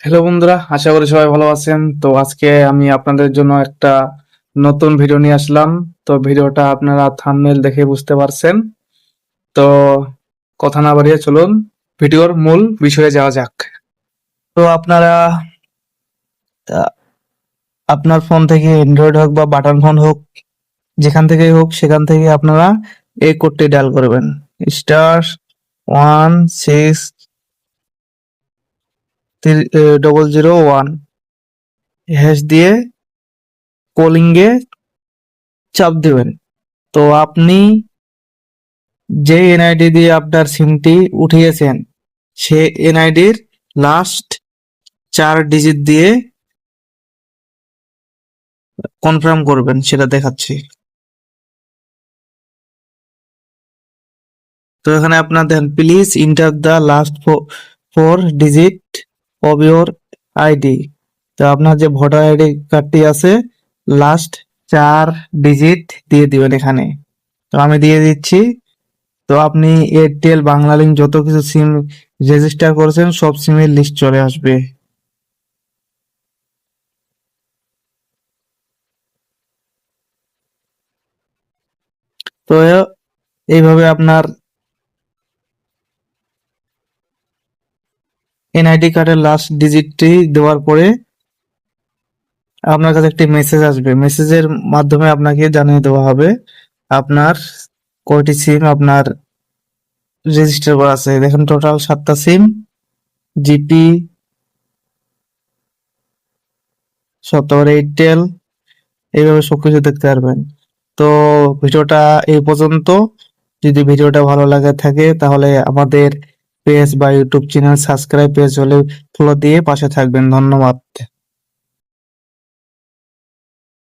Hello বন্ধুরা, আশা করি সবাই ভালো আছেন। তো আজকে আমি আপনাদের জন্য একটা নতুন ভিডিও নিয়ে আসলাম। তো ভিডিওটা আপনারা থাম্বনেল দেখে বুঝতে পারছেন। তো কথা না বাড়িয়ে চলুন ভিডিওর মূল বিষয়ে যাওয়া যাক। তো আপনারা আহ, আপনার ফোন থেকে অ্যান্ড্রয়েড হোক বা বাটন ফোন হোক, যেখান থেকেই হোক সেখান থেকে আপনারা এই কোডটি ডায়াল করবেন। *16001 হ্যাশ দিয়ে কলিংয়ে চাপ দিবেন। তো আপনি যে এনআইডি দিয়ে আপনার সিমটি উঠিয়েছেন সে এনআইডির লাস্ট 4 ডিজিট দিয়ে কনফার্ম করবেন, সেটা দেখাচ্ছি। তো এখানে আপনার দেখেন, please enter the last 4 digit of your ID. তো আপনার যে ভোটার আইডি কার্ডটি আছে লাস্ট 4 ডিজিট দিয়ে দিবেন এখানে। তো আমি দিয়ে দিচ্ছি। তো আপনি এয়ারটেল, বাংলালিংক যত কিছু সিম রেজিস্টার করেছেন সব সিমের লিস্ট চলে আসবে। তো এইভাবে আপনার এনআইডি কার্ডের লাস্ট ডিজিটটি দেওয়ার পরে আপনার কাছে একটি মেসেজ আসবে। মেসেজের মাধ্যমে আপনাকে জানিয়ে দেওয়া হবে আপনার কয়টি সিম আপনার রেজিস্টার করা আছে। দেখেন টোটাল 7টা সিম, জিপি, তারপরে এয়ারটেল, এইভাবে সবকিছু দেখতে পারবেন। তো ভিডিওটা এই পর্যন্ত। যদি ভিডিওটা ভালো লাগে থাকে তাহলে আমাদের পেজ বা ইউটিউব চ্যানেল সাবস্ক্রাইব, পেজ হলে ফলো দিয়ে পাশে থাকবেন। ধন্যবাদ।